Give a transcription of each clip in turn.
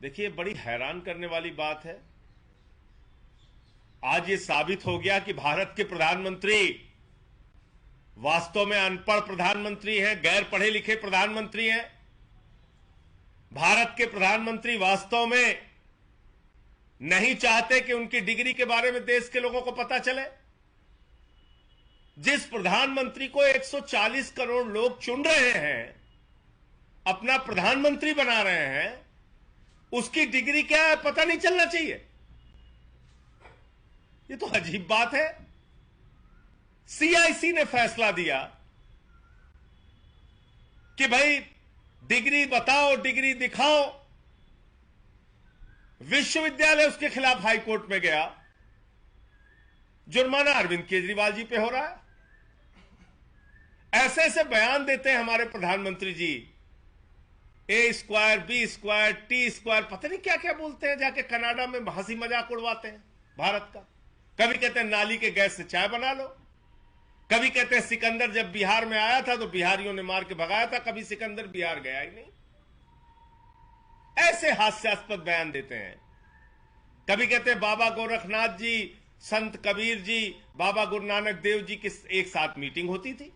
देखिए, बड़ी हैरान करने वाली बात है। आज ये साबित हो गया कि भारत के प्रधानमंत्री वास्तव में अनपढ़ प्रधानमंत्री हैं, गैर पढ़े लिखे प्रधानमंत्री हैं। भारत के प्रधानमंत्री वास्तव में नहीं चाहते कि उनकी डिग्री के बारे में देश के लोगों को पता चले। जिस प्रधानमंत्री को 140 करोड़ लोग चुन रहे हैं, अपना प्रधानमंत्री बना रहे हैं, उसकी डिग्री क्या है पता नहीं चलना चाहिए। ये तो अजीब बात है। सीआईसी ने फैसला दिया कि भाई डिग्री बताओ, डिग्री दिखाओ। विश्वविद्यालय उसके खिलाफ हाईकोर्ट में गया। जुर्माना अरविंद केजरीवाल जी पे हो रहा है। ऐसे ऐसे बयान देते हैं हमारे प्रधानमंत्री जी, A² B² T², पता नहीं क्या क्या बोलते हैं। जाके कनाडा में हंसी मजाक उड़वाते हैं भारत का। कभी कहते हैं नाली के गैस से चाय बना लो, कभी कहते हैं सिकंदर जब बिहार में आया था तो बिहारियों ने मार के भगाया था, कभी सिकंदर बिहार गया ही नहीं। ऐसे हास्यास्पद बयान देते हैं। कभी कहते हैं बाबा गोरखनाथ जी, संत कबीर जी, बाबा गुरु नानक देव जी की एक साथ मीटिंग होती थी।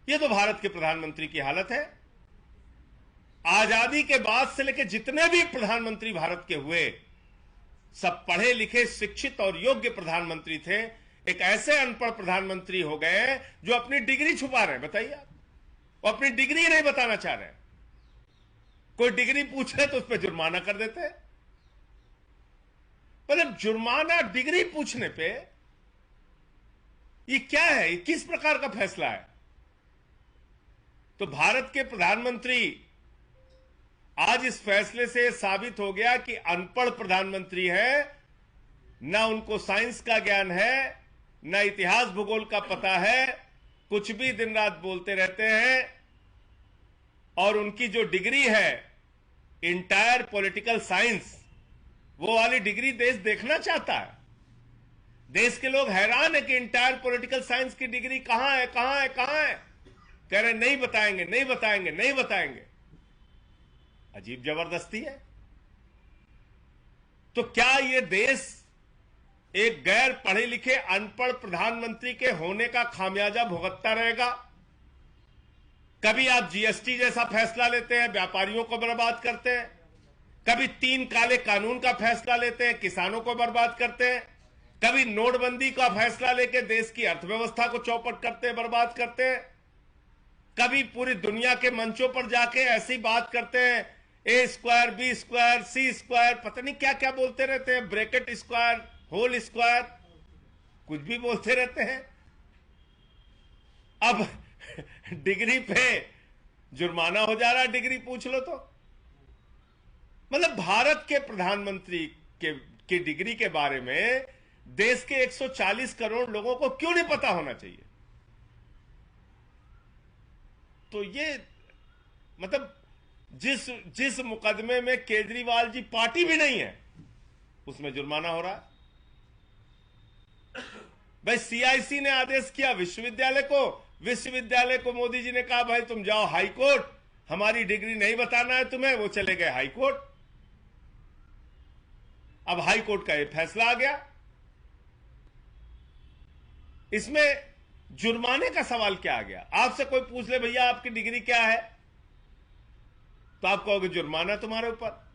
यह तो भारत के प्रधानमंत्री की हालत है। आजादी के बाद से लेकर जितने भी प्रधानमंत्री भारत के हुए, सब पढ़े लिखे, शिक्षित और योग्य प्रधानमंत्री थे। एक ऐसे अनपढ़ प्रधानमंत्री हो गए जो अपनी डिग्री छुपा रहे हैं। बताइए आप, वो अपनी डिग्री नहीं बताना चाह रहे। कोई डिग्री पूछे तो उस पर जुर्माना कर देते हैं। मतलब जुर्माना डिग्री पूछने पे, ये क्या है? ये किस प्रकार का फैसला है? तो भारत के प्रधानमंत्री, आज इस फैसले से साबित हो गया कि अनपढ़ प्रधानमंत्री है। ना उनको साइंस का ज्ञान है, ना इतिहास भूगोल का पता है, कुछ भी दिन रात बोलते रहते हैं। और उनकी जो डिग्री है इंटायर पॉलिटिकल साइंस, वो वाली डिग्री देश देखना चाहता है। देश के लोग हैरान है कि इंटायर पॉलिटिकल साइंस की डिग्री कहां है, कहां है, कहां है। कह रहे नहीं बताएंगे, नहीं बताएंगे, नहीं बताएंगे। अजीब जबरदस्ती है। तो क्या यह देश एक गैर पढ़े लिखे अनपढ़ प्रधानमंत्री के होने का खामियाजा भुगतता रहेगा? कभी आप जीएसटी जैसा फैसला लेते हैं, व्यापारियों को बर्बाद करते हैं। कभी 3 काले कानून का फैसला लेते हैं, किसानों को बर्बाद करते हैं। कभी नोटबंदी का फैसला लेकर देश की अर्थव्यवस्था को चौपट करते हैं, बर्बाद करते हैं। कभी पूरी दुनिया के मंचों पर जाके ऐसी बात करते हैं, A² B² C², पता नहीं क्या क्या बोलते रहते हैं, ब्रैकेट स्क्वायर, होल स्क्वायर, कुछ भी बोलते रहते हैं। अब डिग्री पे जुर्माना हो जा रहा है, डिग्री पूछ लो तो। मतलब भारत के प्रधानमंत्री की डिग्री के बारे में देश के 140 करोड़ लोगों को क्यों नहीं पता होना चाहिए? तो ये मतलब जिस मुकदमे में केजरीवाल जी पार्टी भी नहीं है, उसमें जुर्माना हो रहा है। भाई सीआईसी ने आदेश किया विश्वविद्यालय को मोदी जी ने कहा भाई तुम जाओ हाई कोर्ट, हमारी डिग्री नहीं बताना है तुम्हें। वो चले गए हाई कोर्ट। अब हाई कोर्ट का यह फैसला आ गया। इसमें जुर्माने का सवाल क्या आ गया? आपसे कोई पूछ ले भैया आपकी डिग्री क्या है, तो आप कहोगे जुर्माना तुम्हारे ऊपर।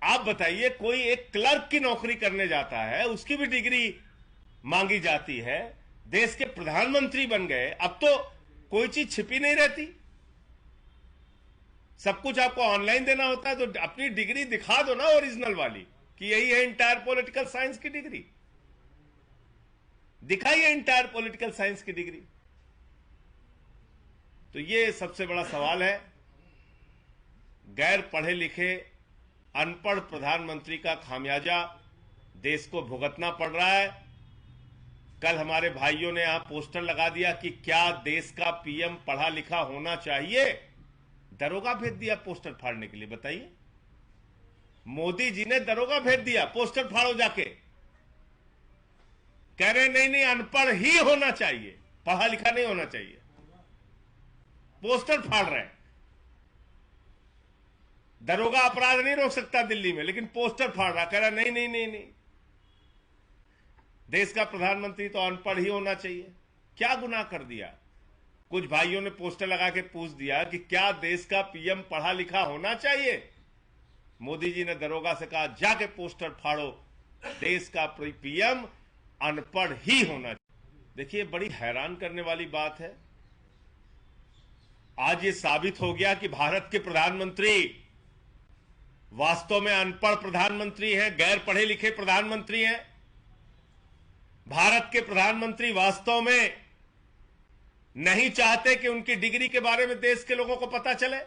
आप बताइए, कोई एक क्लर्क की नौकरी करने जाता है, उसकी भी डिग्री मांगी जाती है। देश के प्रधानमंत्री बन गए, अब तो कोई चीज छिपी नहीं रहती, सब कुछ आपको ऑनलाइन देना होता है। तो अपनी डिग्री दिखा दो ना, ओरिजिनल वाली, कि यही है इंटायर पॉलिटिकल साइंस की डिग्री। दिखाइए इंटायर पॉलिटिकल साइंस की डिग्री। तो ये सबसे बड़ा सवाल है। गैर पढ़े लिखे अनपढ़ प्रधानमंत्री का खामियाजा देश को भुगतना पड़ रहा है। कल हमारे भाइयों ने यहां पोस्टर लगा दिया कि क्या देश का पीएम पढ़ा लिखा होना चाहिए। दरोगा भेज दिया पोस्टर फाड़ने के लिए। बताइए, मोदी जी ने दरोगा भेज दिया, पोस्टर फाड़ो जाके। कह रहे नहीं नहीं, अनपढ़ ही होना चाहिए, पढ़ा लिखा नहीं होना चाहिए। पोस्टर फाड़ रहे हैं। दरोगा अपराध नहीं रोक सकता दिल्ली में, लेकिन पोस्टर फाड़ रहा, कह रहा नहीं नहीं नहीं नहीं, देश का प्रधानमंत्री तो अनपढ़ ही होना चाहिए। क्या गुनाह कर दिया? कुछ भाइयों ने पोस्टर लगा के पूछ दिया कि क्या देश का पीएम पढ़ा लिखा होना चाहिए? मोदी जी ने दरोगा से कहा जाके पोस्टर फाड़ो, देश का पीएम अनपढ़ ही होना चाहिए। देखिए, बड़ी हैरान करने वाली बात है, आज ये साबित हो गया कि भारत के प्रधानमंत्री वास्तव में अनपढ़ प्रधानमंत्री हैं, गैर पढ़े लिखे प्रधानमंत्री हैं। भारत के प्रधानमंत्री वास्तव में नहीं चाहते कि उनकी डिग्री के बारे में देश के लोगों को पता चले।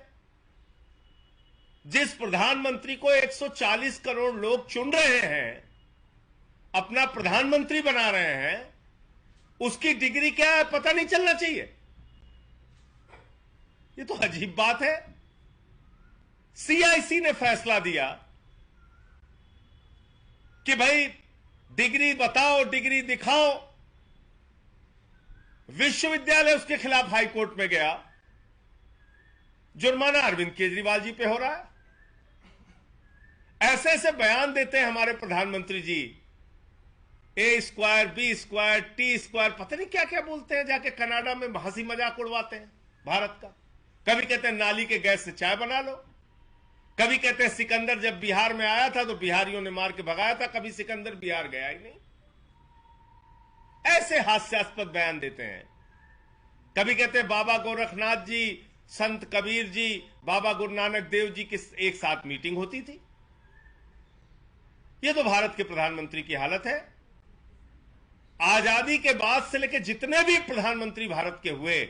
जिस प्रधानमंत्री को 140 करोड़ लोग चुन रहे हैं, अपना प्रधानमंत्री बना रहे हैं, उसकी डिग्री क्या है पता नहीं चलना चाहिए। ये तो अजीब बात है। सीआईसी ने फैसला दिया कि भाई डिग्री बताओ, डिग्री दिखाओ। विश्वविद्यालय उसके खिलाफ हाईकोर्ट में गया। जुर्माना अरविंद केजरीवाल जी पे हो रहा है। ऐसे ऐसे बयान देते हैं हमारे प्रधानमंत्री जी, A² B² T², पता नहीं क्या क्या बोलते हैं, जाके कनाडा में हंसी मजाक उड़वाते हैं भारत का। कभी कहते हैं नाली के गैस से चाय बना लो, कभी कहते हैं सिकंदर जब बिहार में आया था तो बिहारियों ने मार के भगाया था, कभी सिकंदर बिहार गया ही नहीं। ऐसे हास्यास्पद बयान देते हैं। कभी कहते हैं बाबा गोरखनाथ जी, संत कबीर जी, बाबा गुरु नानक देव जी की एक साथ मीटिंग होती थी। यह तो भारत के प्रधानमंत्री की हालत है। आजादी के बाद से लेकर जितने भी प्रधानमंत्री भारत के हुए,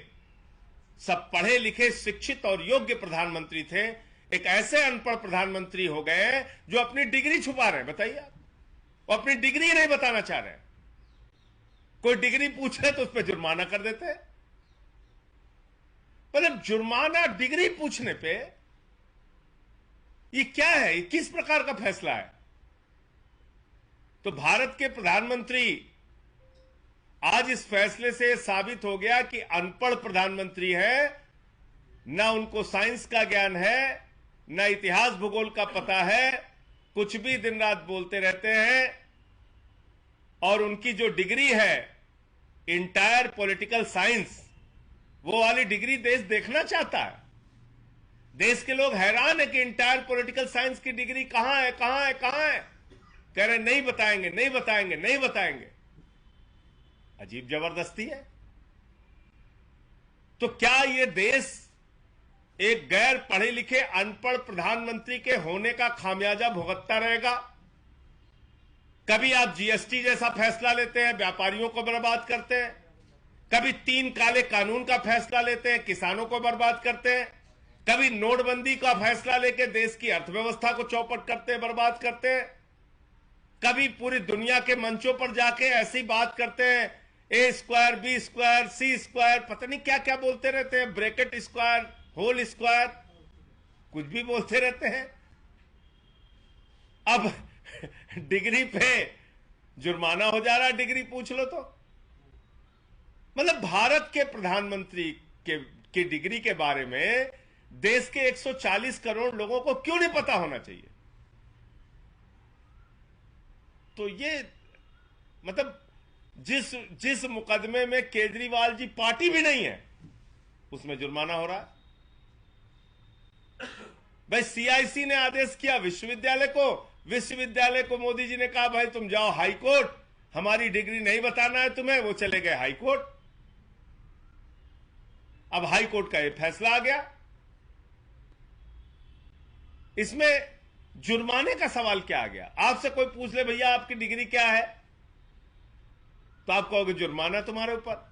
सब पढ़े लिखे शिक्षित और योग्य प्रधानमंत्री थे। एक ऐसे अनपढ़ प्रधानमंत्री हो गए जो अपनी डिग्री छुपा रहे हैं। बताइए आप, वो अपनी डिग्री नहीं बताना चाह रहे हैं। कोई डिग्री पूछे तो उस पर जुर्माना कर देते हैं। मतलब जुर्माना डिग्री पूछने पे, ये क्या है? ये किस प्रकार का फैसला है? तो भारत के प्रधानमंत्री आज इस फैसले से साबित हो गया कि अनपढ़ प्रधानमंत्री है। ना उनको साइंस का ज्ञान है, ना इतिहास भूगोल का पता है, कुछ भी दिन रात बोलते रहते हैं। और उनकी जो डिग्री है इंटायर पॉलिटिकल साइंस, वो वाली डिग्री देश देखना चाहता है। देश के लोग हैरान है कि इंटायर पॉलिटिकल साइंस की डिग्री कहां है, कहां है, कहां है। कह रहे नहीं बताएंगे, नहीं बताएंगे, नहीं बताएंगे। अजीब जबरदस्ती है। तो क्या यह देश एक गैर पढ़े लिखे अनपढ़ प्रधानमंत्री के होने का खामियाजा भुगतता रहेगा? कभी आप जीएसटी जैसा फैसला लेते हैं, व्यापारियों को बर्बाद करते हैं। कभी 3 काले कानून का फैसला लेते हैं, किसानों को बर्बाद करते हैं। कभी नोटबंदी का फैसला लेकर देश की अर्थव्यवस्था को चौपट करते हैं, बर्बाद करते हैं। कभी पूरी दुनिया के मंचों पर जाके ऐसी बात करते हैं, A² B² C², पता नहीं क्या क्या बोलते रहते हैं, ब्रैकेट स्क्वायर, होल स्क्वायर, कुछ भी बोलते रहते हैं। अब डिग्री पे जुर्माना हो जा रहा है, डिग्री पूछ लो तो। मतलब भारत के प्रधानमंत्री की डिग्री के बारे में देश के 140 करोड़ लोगों को क्यों नहीं पता होना चाहिए? तो ये मतलब जिस मुकदमे में केजरीवाल जी पार्टी भी नहीं है, उसमें जुर्माना हो रहा है। भाई सीआईसी ने आदेश किया विश्वविद्यालय को मोदी जी ने कहा भाई तुम जाओ हाई कोर्ट, हमारी डिग्री नहीं बताना है तुम्हें। वो चले गए हाई कोर्ट। अब हाई कोर्ट का ये फैसला आ गया। इसमें जुर्माने का सवाल क्या आ गया? आपसे कोई पूछ ले भैया आपकी डिग्री क्या है, तो आप कहोगे जुर्माना तुम्हारे ऊपर।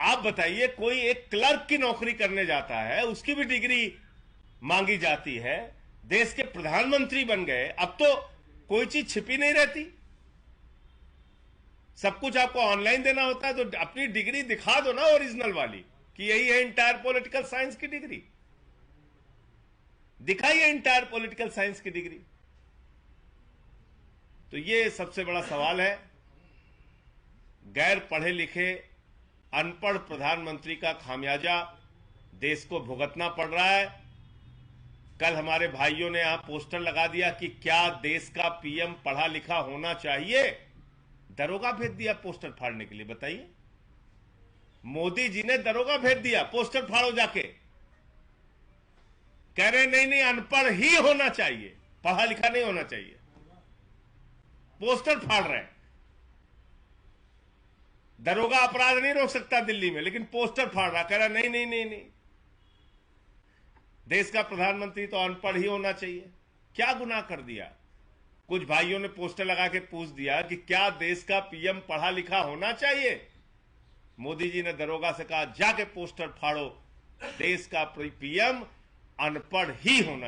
आप बताइए, कोई एक क्लर्क की नौकरी करने जाता है, उसकी भी डिग्री मांगी जाती है। देश के प्रधानमंत्री बन गए, अब तो कोई चीज छिपी नहीं रहती, सब कुछ आपको ऑनलाइन देना होता है। तो अपनी डिग्री दिखा दो ना, ओरिजिनल वाली, कि यही है इंटायर पॉलिटिकल साइंस की डिग्री। दिखाइए इंटायर पॉलिटिकल साइंस की डिग्री। तो ये सबसे बड़ा सवाल है। गैर पढ़े लिखे अनपढ़ प्रधानमंत्री का खामियाजा देश को भुगतना पड़ रहा है। कल हमारे भाइयों ने यहां पोस्टर लगा दिया कि क्या देश का पीएम पढ़ा लिखा होना चाहिए। दरोगा भेज दिया पोस्टर फाड़ने के लिए। बताइए, मोदी जी ने दरोगा भेज दिया, पोस्टर फाड़ो जाके। कह रहे नहीं नहीं, अनपढ़ ही होना चाहिए, पढ़ा लिखा नहीं होना चाहिए। पोस्टर फाड़ रहे हैं। दरोगा अपराध नहीं रोक सकता दिल्ली में, लेकिन पोस्टर फाड़ रहा, कह रहा नहीं नहीं नहीं नहीं, देश का प्रधानमंत्री तो अनपढ़ ही होना चाहिए। क्या गुनाह कर दिया? कुछ भाइयों ने पोस्टर लगा के पूछ दिया कि क्या देश का पीएम पढ़ा लिखा होना चाहिए। मोदी जी ने दरोगा से कहा जाके पोस्टर फाड़ो, देश का पीएम अनपढ़ ही होना